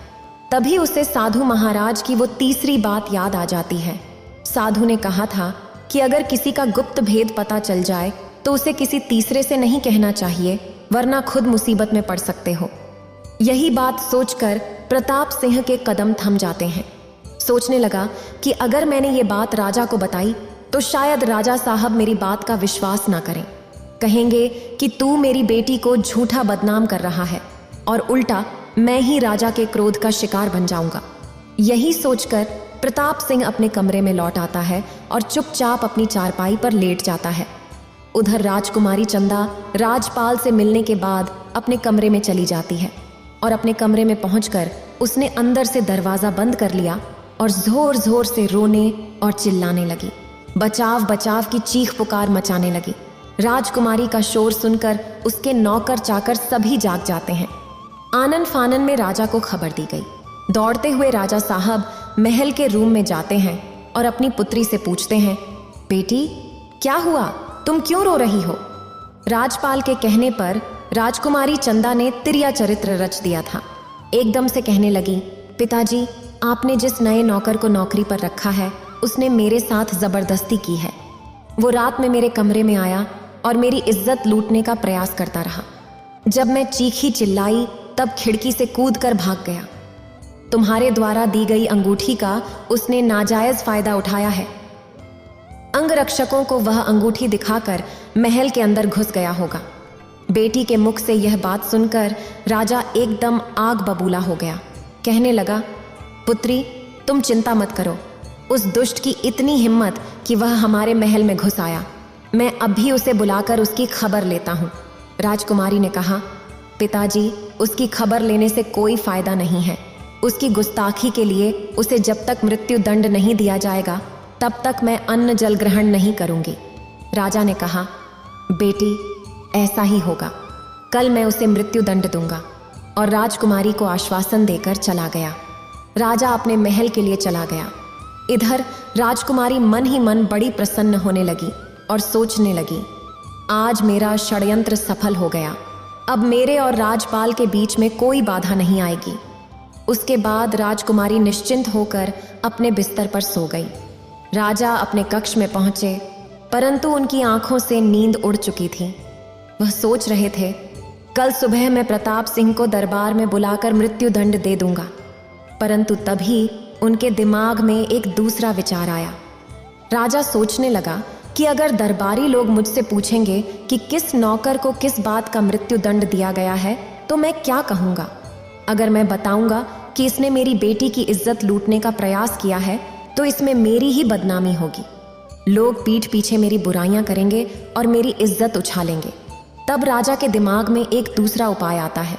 तभी उसे साधु महाराज की वो तीसरी बात याद आ जाती है। साधु ने कहा था कि अगर किसी का गुप्त भेद पता चल जाए तो उसे किसी तीसरे से नहीं कहना चाहिए, वरना खुद मुसीबत में पड़ सकते हो। यही बात सोचकर प्रताप सिंह के कदम थम जाते हैं। सोचने लगा कि अगर मैंने ये बात राजा को बताई तो शायद राजा साहब मेरी बात का विश्वास ना करें, कहेंगे कि तू मेरी बेटी को झूठा बदनाम कर रहा है और उल्टा मैं ही राजा के क्रोध का शिकार बन जाऊंगा। यही सोचकर प्रताप सिंह अपने कमरे में लौट आता है और चुपचाप अपनी चारपाई पर लेट जाता है। उधर राजकुमारी चंदा राजपाल से मिलने के बाद अपने कमरे में चली जाती है और अपने कमरे में पहुंचकर उसने अंदर से दरवाजा बंद कर लिया और जोर जोर से रोने और चिल्लाने लगी। बचाव बचाव की चीख पुकार मचाने लगी। राजकुमारी का शोर सुनकर उसके नौकर चाकर सभी जाग जाते हैं। आनन फानन में राजा को खबर दी गई। दौड़ते हुए राजा साहब महल के रूम में जाते हैं और अपनी पुत्री से पूछते हैं, बेटी क्या हुआ, तुम क्यों रो रही हो? राजपाल के कहने पर राजकुमारी चंदा ने तिरिया चरित्र रच दिया था। एकदम से कहने लगी, पिताजी, आपने जिस नए नौकर को नौकरी पर रखा है उसने मेरे साथ जबरदस्ती की है। वो रात में मेरे कमरे में आया और मेरी इज्जत लूटने का प्रयास करता रहा। जब मैं चीखी चिल्लाई तब खिड़की से कूद कर भाग गया। तुम्हारे द्वारा दी गई अंगूठी का उसने नाजायज फायदा उठाया है। अंगरक्षकों को वह अंगूठी दिखाकर महल के अंदर घुस गया होगा। बेटी के मुख से यह बात सुनकर राजा एकदम आग बबूला हो गया। कहने लगा, पुत्री, तुम चिंता मत करो। उस दुष्ट की इतनी हिम्मत कि वह हमारे महल में घुस आया। मैं अभी उसे बुलाकर उसकी खबर लेता हूँ। राजकुमारी ने कहा, पिताजी, उसकी खबर लेने से कोई फायदा नहीं है। उसकी गुस्ताखी के लिए उसे जब तक मृत्यु दंड नहीं दिया जाएगा तब तक मैं अन्न जल ग्रहण नहीं करूंगी। राजा ने कहा, बेटी, ऐसा ही होगा। कल मैं उसे मृत्यु दंड दूंगा। और राजकुमारी को आश्वासन देकर चला गया। राजा अपने महल के लिए चला गया। इधर राजकुमारी मन ही मन बड़ी प्रसन्न होने लगी और सोचने लगी, आज मेरा षड्यंत्र सफल हो गया। अब मेरे और राजपाल के बीच में कोई बाधा नहीं आएगी। उसके बाद राजकुमारी निश्चिंत होकर अपने बिस्तर पर सो गई। राजा अपने कक्ष में पहुंचे, परंतु उनकी आंखों से नींद उड़ चुकी थी। वह सोच रहे थे, कल सुबह मैं प्रताप सिंह को दरबार में बुलाकर मृत्युदंड दे दूंगा। परंतु तभी उनके दिमाग में एक दूसरा विचार आया। राजा सोचने लगा कि अगर दरबारी लोग मुझसे पूछेंगे कि किस नौकर को किस बात का मृत्युदंड दिया गया है, तो मैं क्या कहूँगा। अगर मैं बताऊंगा कि इसने मेरी बेटी की इज्जत लूटने का प्रयास किया है, तो इसमें मेरी ही बदनामी होगी। लोग पीठ पीछे मेरी बुराइयां करेंगे और मेरी इज्जत उछालेंगे। तब राजा के दिमाग में एक दूसरा उपाय आता है।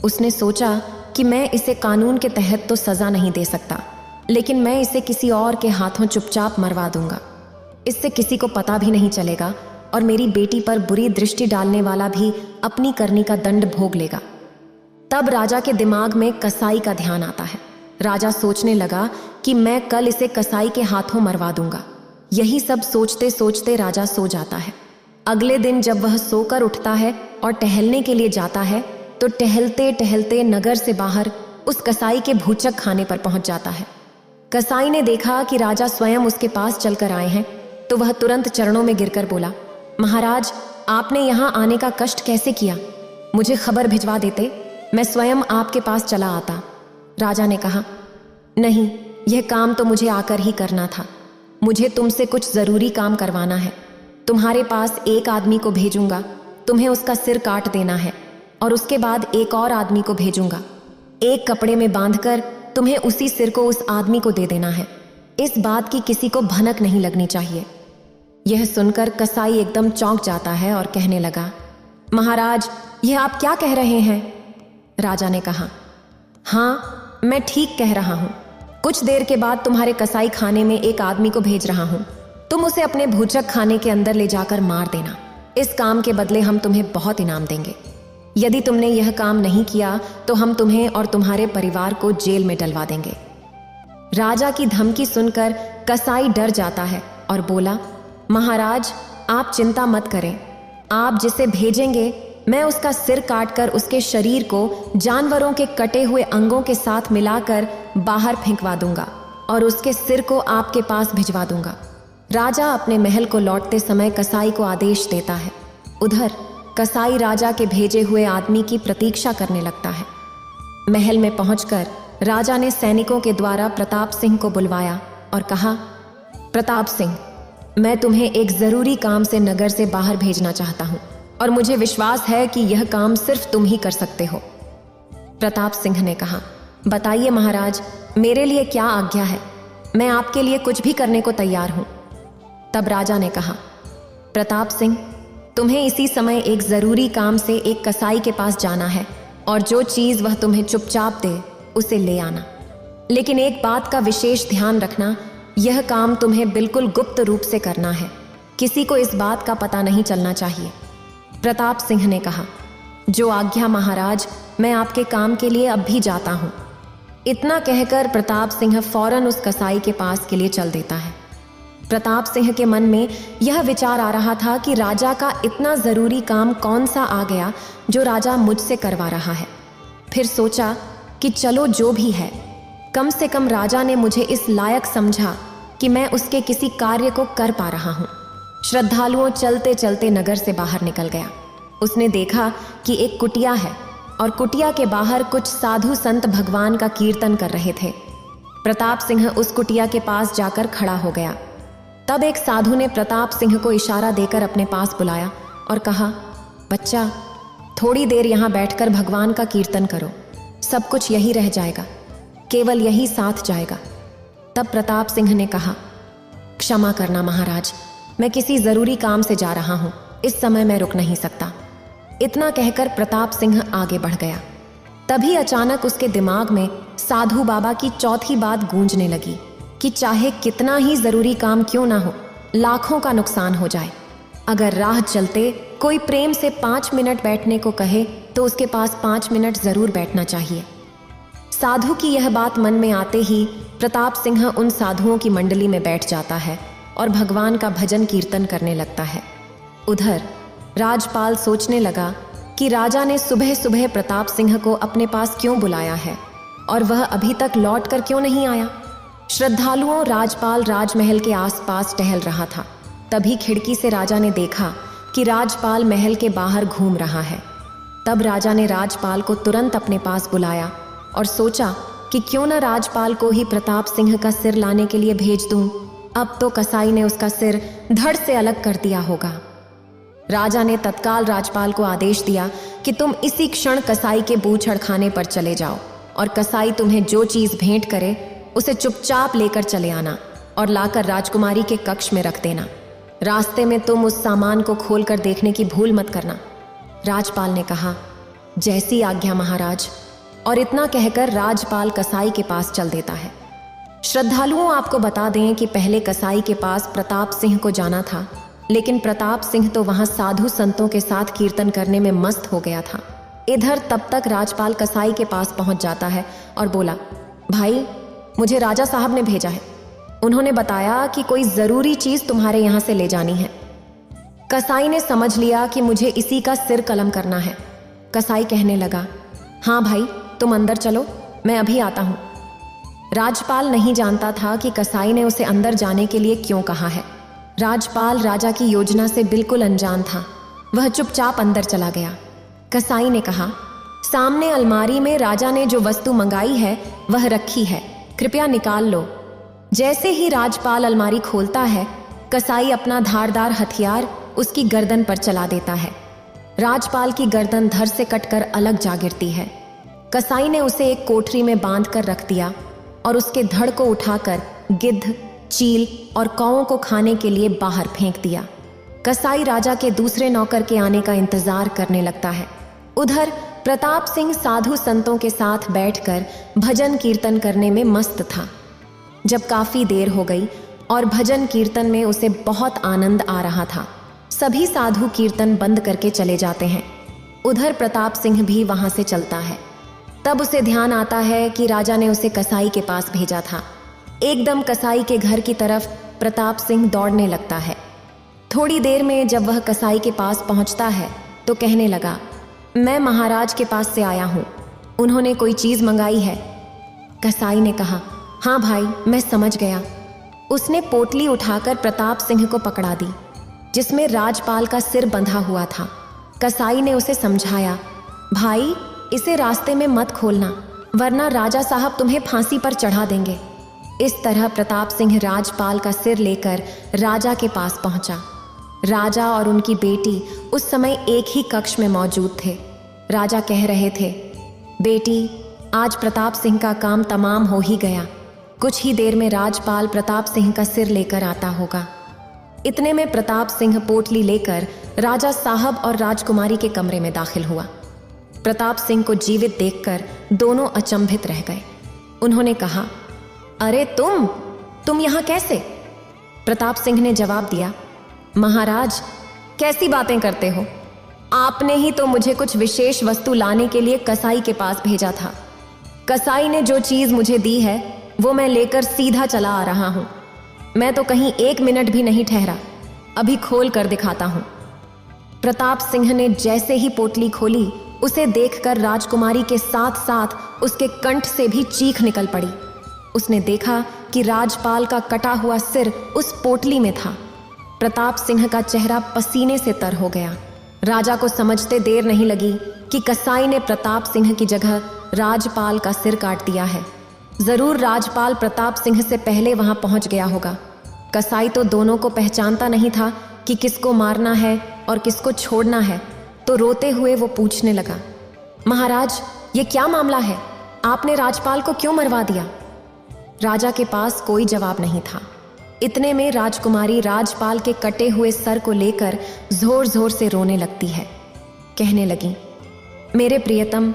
उसने सोचा कि मैं इसे कानून के तहत तो सजा नहीं दे सकता, लेकिन मैं इसे किसी और के हाथों चुपचाप मरवा दूंगा। इससे किसी को पता भी नहीं चलेगा और मेरी बेटी पर बुरी दृष्टि डालने वाला भी अपनी करनी का दंड भोग लेगा। तब राजा के दिमाग में कसाई का ध्यान आता है। राजा सोचने लगा कि मैं कल इसे कसाई के हाथों मरवा दूंगा। यही सब सोचते सोचते राजा सो जाता है। अगले दिन जब वह सोकर उठता है और टहलने के लिए जाता है, तो टहलते टहलते नगर से बाहर उस कसाई के भूचक खाने पर पहुंच जाता है। कसाई ने देखा कि राजा स्वयं उसके पास चलकर आए हैं, तो वह तुरंत चरणों में गिरकर बोला, महाराज, आपने यहाँ आने का कष्ट कैसे किया? मुझे खबर भिजवा देते, मैं स्वयं आपके पास चला आता। राजा ने कहा, नहीं, यह काम तो मुझे आकर ही करना था। मुझे तुमसे कुछ जरूरी काम करवाना है। तुम्हारे पास एक आदमी को भेजूंगा, तुम्हें उसका सिर काट देना है, और उसके बाद एक और आदमी को भेजूंगा। एक कपड़े में बांधकर तुम्हें उसी सिर को उस आदमी को दे देना है। इस बात की किसी को भनक नहीं लगनी चाहिए। यह सुनकर कसाई एकदम चौंक जाता है और कहने लगा, महाराज, यह आप क्या कह रहे हैं? राजा ने कहा, हाँ, मैं ठीक कह रहा हूं। कुछ देर के बाद तुम्हारे कसाई खाने में एक आदमी को भेज रहा हूं। तुम उसे अपने भूचक खाने के अंदर ले जाकर मार देना। इस काम के बदले हम तुम्हें बहुत इनाम देंगे। यदि तुमने यह काम नहीं किया तो हम तुम्हें और तुम्हारे परिवार को जेल में डलवा देंगे। राजा की धमकी सुनकर कसाई डर जाता है और बोला, महाराज, आप चिंता मत करें। आप जिसे भेजेंगे, मैं उसका सिर काटकर उसके शरीर को जानवरों के कटे हुए अंगों के साथ मिलाकर बाहर फेंकवा दूंगा और उसके सिर को आपके पास भिजवा दूंगा। राजा अपने महल को लौटते समय कसाई को आदेश देता है। उधर कसाई राजा के भेजे हुए आदमी की प्रतीक्षा करने लगता है। महल में पहुंचकर राजा ने सैनिकों के द्वारा प्रताप सिंह को बुलवाया और कहा, प्रताप सिंह, मैं तुम्हें एक जरूरी काम से नगर से बाहर भेजना चाहता हूं और मुझे विश्वास है कि यह काम सिर्फ तुम ही कर सकते हो। प्रताप सिंह ने कहा, बताइए महाराज, मेरे लिए क्या आज्ञा है? मैं आपके लिए कुछ भी करने को तैयार हूं। तब राजा ने कहा, प्रताप सिंह, तुम्हें इसी समय एक जरूरी काम से एक कसाई के पास जाना है और जो चीज वह तुम्हें चुपचाप दे उसे ले आना। लेकिन एक बात का विशेष ध्यान रखना, यह काम तुम्हें बिल्कुल गुप्त रूप से करना है। किसी को इस बात का पता नहीं चलना चाहिए। प्रताप सिंह ने कहा, जो आज्ञा महाराज, मैं आपके काम के लिए अब भी जाता हूं। इतना कहकर प्रताप सिंह फौरन उस कसाई के पास के लिए चल देता है। प्रताप सिंह के मन में यह विचार आ रहा था कि राजा का इतना जरूरी काम कौन सा आ गया जो राजा मुझसे करवा रहा है। फिर सोचा कि चलो जो भी है, कम से कम राजा ने मुझे इस लायक समझा कि मैं उसके किसी कार्य को कर पा रहा हूं। श्रद्धालुओं चलते चलते नगर से बाहर निकल गया। उसने देखा कि एक कुटिया है और कुटिया के बाहर कुछ साधु संत भगवान का कीर्तन कर रहे थे। प्रताप सिंह उस कुटिया के पास जाकर खड़ा हो गया। तब एक साधु ने प्रताप सिंह को इशारा देकर अपने पास बुलाया और कहा, बच्चा, थोड़ी देर यहाँ बैठकर भगवान का कीर्तन करो। सब कुछ यही रह जाएगा, केवल यही साथ जाएगा। तब प्रताप सिंह ने कहा, क्षमा करना महाराज, मैं किसी जरूरी काम से जा रहा हूं, इस समय मैं रुक नहीं सकता। इतना कहकर प्रताप सिंह आगे बढ़ गया। तभी अचानक उसके दिमाग में साधु बाबा की चौथी बात गूंजने लगी कि चाहे कितना ही जरूरी काम क्यों ना हो, लाखों का नुकसान हो जाए, अगर राह चलते कोई प्रेम से 5 मिनट बैठने को कहे तो उसके पास 5 मिनट जरूर बैठना चाहिए। साधु की यह बात मन में आते ही प्रताप सिंह उन साधुओं की मंडली में बैठ जाता है और भगवान का भजन कीर्तन करने लगता है। उधर राजपाल सोचने लगा कि राजा ने सुबह सुबह प्रताप सिंह को अपने पास क्यों बुलाया है। और वह अभी तक लौट कर क्यों नहीं आया? श्रद्धालुओं राजपाल राजमहल के आसपास टहल रहा था। तभी खिड़की से राजा ने देखा कि राजपाल महल के बाहर घूम रहा है। तब राजा ने राजपाल को तुरंत अपने पास बुलाया और सोचा कि क्यों न राजपाल को ही प्रताप सिंह का सिर लाने के लिए भेज दूं। अब तो कसाई ने उसका सिर धड़ से अलग कर दिया होगा। राजा ने तत्काल राजपाल को आदेश दिया कि तुम इसी क्षण कसाई के बूचड़खाने पर चले जाओ और कसाई तुम्हें जो चीज भेंट करे उसे चुपचाप लेकर चले आना और लाकर राजकुमारी के कक्ष में रख देना। रास्ते में तुम उस सामान को खोलकर देखने की भूल मत करना। राजपाल ने कहा, जैसी आज्ञा महाराज। और इतना कहकर राजपाल कसाई के पास चल देता है। श्रद्धालुओं आपको बता दें कि पहले कसाई के पास प्रताप सिंह को जाना था, लेकिन प्रताप सिंह तो वहां साधु संतों के साथ कीर्तन करने में मस्त हो गया था। इधर तब तक राजपाल कसाई के पास पहुंच जाता है और बोला, भाई मुझे राजा साहब ने भेजा है। उन्होंने बताया कि कोई जरूरी चीज तुम्हारे यहां से ले जानी है। कसाई ने समझ लिया कि मुझे इसी का सिर कलम करना है। कसाई कहने लगा, हाँ भाई तुम अंदर चलो, मैं अभी आता हूं। राजपाल नहीं जानता था कि कसाई ने उसे अंदर जाने के लिए क्यों कहा है। राजपाल राजा की योजना से बिल्कुल अनजान था। वह चुपचाप अंदर चला गया। कसाई ने कहा, सामने अलमारी में राजा ने जो वस्तु मंगाई है वह रखी है, कृपया निकाल लो। जैसे ही राजपाल अलमारी खोलता है, कसाई अपना धारदार हथियार उसकी गर्दन पर चला देता है। राजपाल की गर्दन धड़ से कटकर अलग जा गिरती है। कसाई ने उसे एक कोठरी में बांध कर रख दिया और उसके धड़ को उठाकर गिद्ध, चील और कौओं को खाने के लिए बाहर फेंक दिया। कसाई राजा के दूसरे नौकर के आने का इंतजार करने लगता है। उधर प्रताप सिंह साधु संतों के साथ बैठकर भजन कीर्तन करने में मस्त था। जब काफी देर हो गई और भजन कीर्तन में उसे बहुत आनंद आ रहा था, सभी साधु कीर्तन बंद करके चले जाते हैं। उधर प्रताप सिंह भी वहां से चलता है। तब उसे ध्यान आता है कि राजा ने उसे कसाई के पास भेजा था। एकदम कसाई के घर की तरफ प्रताप सिंह दौड़ने लगता है। थोड़ी देर में जब वह कसाई के पास पहुंचता है तो कहने लगा, मैं महाराज के पास से आया हूं, उन्होंने कोई चीज मंगाई है। कसाई ने कहा, हाँ भाई मैं समझ गया। उसने पोटली उठाकर प्रताप सिंह को पकड़ा दी जिसमें राजपाल का सिर बंधा हुआ था। कसाई ने उसे समझाया, भाई इसे रास्ते में मत खोलना वरना राजा साहब तुम्हें फांसी पर चढ़ा देंगे। इस तरह प्रताप सिंह राजपाल का सिर लेकर राजा के पास पहुंचा। राजा और उनकी बेटी उस समय एक ही कक्ष में मौजूद थे। राजा कह रहे थे, बेटी आज प्रताप सिंह का काम तमाम हो ही गया। कुछ ही देर में राजपाल प्रताप सिंह का सिर लेकर आता होगा। इतने में प्रताप सिंह पोटली लेकर राजा साहब और राजकुमारी के कमरे में दाखिल हुआ। प्रताप सिंह को जीवित देखकर दोनों अचंभित रह गए। उन्होंने कहा, अरे तुम यहाँ कैसे? प्रताप सिंह ने जवाब दिया, महाराज कैसी बातें करते हो? आपने ही तो मुझे कुछ विशेष वस्तु लाने के लिए कसाई के पास भेजा था। कसाई ने जो चीज मुझे दी है वो मैं लेकर सीधा चला आ रहा हूं। मैं तो कहीं 1 मिनट भी नहीं ठहरा, अभी खोल कर दिखाता हूं। प्रताप सिंह ने जैसे ही पोटली खोली, उसे देखकर राजकुमारी के साथ साथ उसके कंठ से भी चीख निकल पड़ी। उसने देखा कि राजपाल का कटा हुआ सिर उस पोटली में था। प्रताप सिंह का चेहरा पसीने से तर हो गया। राजा को समझते देर नहीं लगी कि कसाई ने प्रताप सिंह की जगह राजपाल का सिर काट दिया है। जरूर राजपाल प्रताप सिंह से पहले वहां पहुंच गया होगा। कसाई तो दोनों को पहचानता नहीं था कि किसको मारना है और किसको छोड़ना है, तो रोते हुए वो पूछने लगा, महाराज ये क्या मामला है? आपने राजपाल को क्यों मरवा दिया? राजा के पास कोई जवाब नहीं था। इतने में राजकुमारी राजपाल के कटे हुए सर को लेकर जोर जोर से रोने लगती है। कहने लगी, मेरे प्रियतम,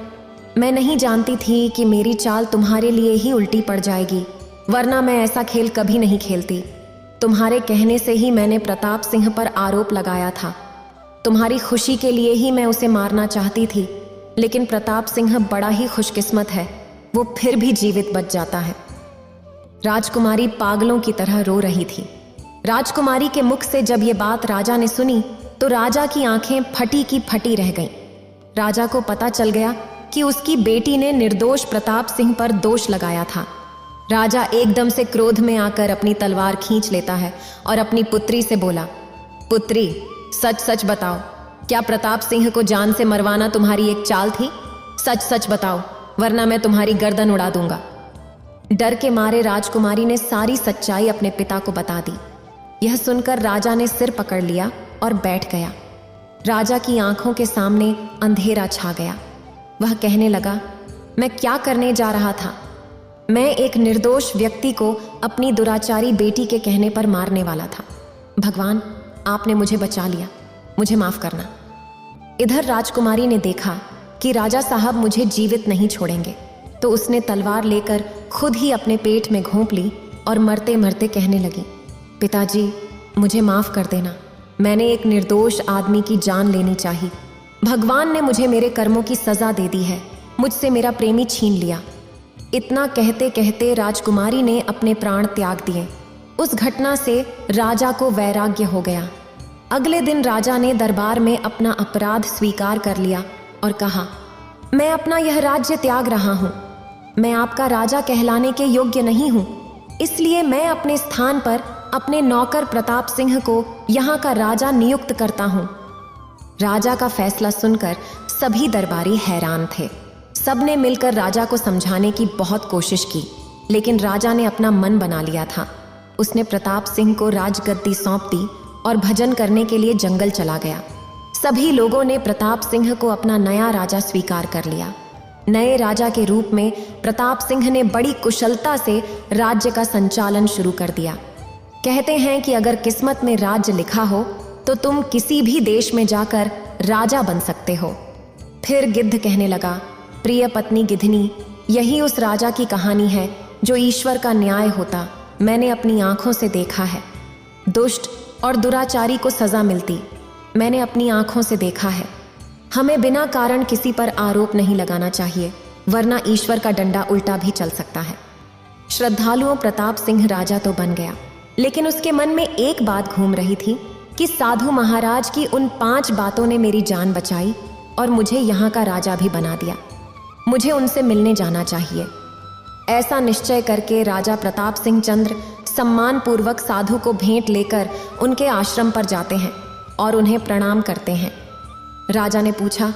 मैं नहीं जानती थी कि मेरी चाल तुम्हारे लिए ही उल्टी पड़ जाएगी, वरना मैं ऐसा खेल कभी नहीं खेलती। तुम्हारे कहने से ही मैंने प्रताप सिंह पर आरोप लगाया था। तुम्हारी खुशी के लिए ही मैं उसे मारना चाहती थी, लेकिन प्रताप सिंह बड़ा ही खुशकिस्मत है, वो फिर भी जीवित बच जाता है। राजकुमारी पागलों की तरह रो रही थी। राजकुमारी के मुख से जब ये बात राजा ने सुनी तो राजा की आंखें फटी की फटी रह गईं। राजा को पता चल गया कि उसकी बेटी ने निर्दोष प्रताप सिंह पर दोष लगाया था। राजा एकदम से क्रोध में आकर अपनी तलवार खींच लेता है और अपनी पुत्री से बोला, पुत्री, सच सच बताओ, क्या प्रताप सिंह को जान से मरवाना तुम्हारी एक चाल थी? सच सच बताओ, वरना मैं तुम्हारी गर्दन उड़ा दूंगा। डर के मारे राजकुमारी ने सारी सच्चाई अपने पिता को बता दी। यह सुनकर राजा ने सिर पकड़ लिया और बैठ गया। राजा की आंखों के सामने अंधेरा छा गया। वह कहने लगा, मैं क्या करने जा रहा था? मैं एक निर्दोष व्यक्ति को अपनी दुराचारी बेटी के कहने पर मारने वाला था। भगवान, आपने मुझे बचा लिया, मुझे माफ करना। इधर राजकुमारी ने देखा कि राजा साहब मुझे जीवित नहीं छोड़ेंगे, तो उसने तलवार लेकर खुद ही अपने पेट में घोंप ली और मरते मरते कहने लगी, पिताजी, मुझे माफ कर देना। मैंने एक निर्दोष आदमी की जान लेनी चाहिए। भगवान ने मुझे मेरे कर्मों की सजा दे दी है, मुझसे मेरा प्रेमी छीन लिया। इतना कहते कहते राजकुमारी ने अपने प्राण त्याग दिए। उस घटना से राजा को वैराग्य हो गया। अगले दिन राजा ने दरबार में अपना अपराध स्वीकार कर लिया और कहा, मैं अपना यह राज्य त्याग रहा हूं। मैं आपका राजा कहलाने के योग्य नहीं हूं, इसलिए मैं अपने स्थान पर अपने नौकर प्रताप सिंह को यहाँ का राजा नियुक्त करता हूं। राजा का फैसला सुनकर सभी दरबारी हैरान थे। सबने मिलकर राजा को समझाने की बहुत कोशिश की, लेकिन राजा ने अपना मन बना लिया था। उसने प्रताप सिंह को राजगद्दी सौंप दी और भजन करने के लिए जंगल चला गया। सभी लोगों ने प्रताप सिंह को अपना नया राजा स्वीकार कर लिया। नए राजा के रूप में प्रताप सिंह ने बड़ी कुशलता से राज्य का संचालन शुरू कर दिया। कहते हैं कि अगर किस्मत में राज्य लिखा हो तो तुम किसी भी देश में जाकर राजा बन सकते हो। फिर गिद्ध कहने लगा, प्रिय पत्नी गिद्धनी, यही उस राजा की कहानी है जो ईश्वर का न्याय होता मैंने अपनी आंखों से देखा है। दुष्ट और दुराचारी को सजा मिलती मैंने अपनी आंखों से देखा है। हमें बिना कारण किसी पर आरोप नहीं लगाना चाहिए, वरना ईश्वर का डंडा उल्टा भी चल सकता है। श्रद्धालुओं प्रताप सिंह राजा तो बन गया, लेकिन उसके मन में एक बात घूम रही थी कि साधु महाराज की उन 5 बातों ने मेरी जान बचाई और मुझे यहाँ का राजा भी बना दिया। मुझे उनसे मिलने जाना चाहिए। ऐसा निश्चय करके राजा प्रताप सिंह चंद्र सम्मान पूर्वक साधु को भेंट लेकर उनके आश्रम पर जाते हैं और उन्हें प्रणाम करते हैं। राजा ने पूछा,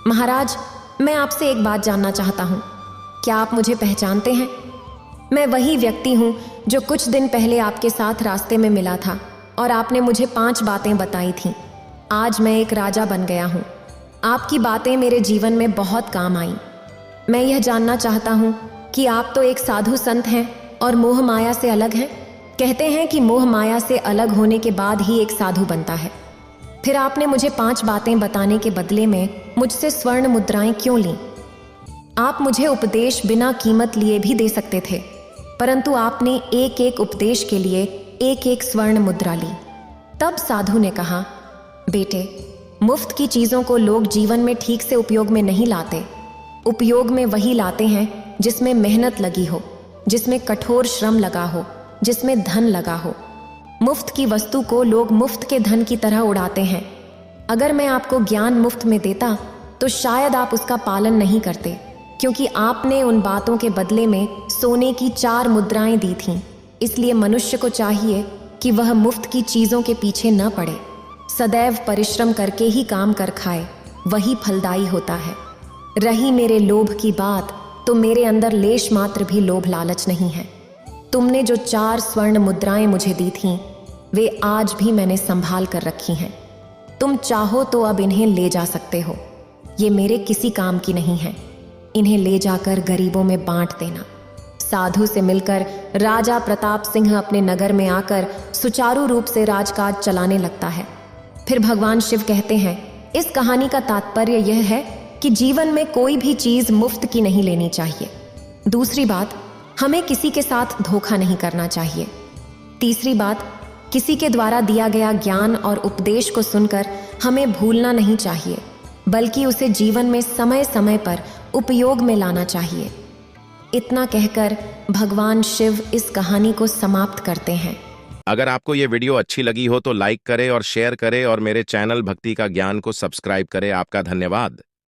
महाराज, मैं आपसे एक बात जानना चाहता हूँ, क्या आप मुझे पहचानते हैं? मैं वही व्यक्ति हूँ जो कुछ दिन पहले आपके साथ रास्ते में मिला था और आपने मुझे 5 बातें बताई थीं। आज मैं एक राजा बन गया हूँ। आपकी बातें मेरे जीवन में बहुत काम आई। मैं यह जानना चाहता हूँ कि आप तो एक साधु संत हैं और मोह माया से अलग हैं। कहते हैं कि मोह माया से अलग होने के बाद ही एक साधु बनता है। फिर आपने मुझे 5 बातें बताने के बदले में मुझसे स्वर्ण मुद्राएं क्यों लीं? आप मुझे उपदेश बिना कीमत लिए भी दे सकते थे, परंतु आपने एक एक उपदेश के लिए एक एक स्वर्ण मुद्रा ली। तब साधु ने कहा, बेटे, मुफ्त की चीजों को लोग जीवन में ठीक से उपयोग में नहीं लाते। उपयोग में वही लाते हैं जिसमें मेहनत लगी हो, जिसमें कठोर श्रम लगा हो, जिसमें धन लगा हो। मुफ्त की वस्तु को लोग मुफ्त के धन की तरह उड़ाते हैं। अगर मैं आपको ज्ञान मुफ्त में देता तो शायद आप उसका पालन नहीं करते, क्योंकि आपने उन बातों के बदले में सोने की 4 मुद्राएं दी थीं। इसलिए मनुष्य को चाहिए कि वह मुफ्त की चीजों के पीछे न पड़े, सदैव परिश्रम करके ही काम कर खाए, वही फलदायी होता है। रही मेरे लोभ की बात, तो मेरे अंदर लेश मात्र भी लोभ लालच नहीं है। तुमने जो 4 स्वर्ण मुद्राएं मुझे दी थीं, वे आज भी मैंने संभाल कर रखी हैं। तुम चाहो तो अब इन्हें ले जा सकते हो। ये मेरे किसी काम की नहीं है। इन्हें ले जाकर गरीबों में बांट देना। साधु से मिलकर राजा प्रताप सिंह अपने नगर में आकर सुचारू रूप से राजकाज चलाने लगता है। फिर भगवान शिव कहते हैं, इस कहानी का तात्पर्य यह है कि जीवन में कोई भी चीज मुफ्त की नहीं लेनी चाहिए। दूसरी बात, हमें किसी के साथ धोखा नहीं करना चाहिए। तीसरी बात, किसी के द्वारा दिया गया ज्ञान और उपदेश को सुनकर हमें भूलना नहीं चाहिए, बल्कि उसे जीवन में समय समय पर उपयोग में लाना चाहिए। इतना कहकर भगवान शिव इस कहानी को समाप्त करते हैं। अगर आपको ये वीडियो अच्छी लगी हो तो लाइक करें और शेयर करें और मेरे चैनल भक्ति का ज्ञान को सब्सक्राइब करें। आपका धन्यवाद।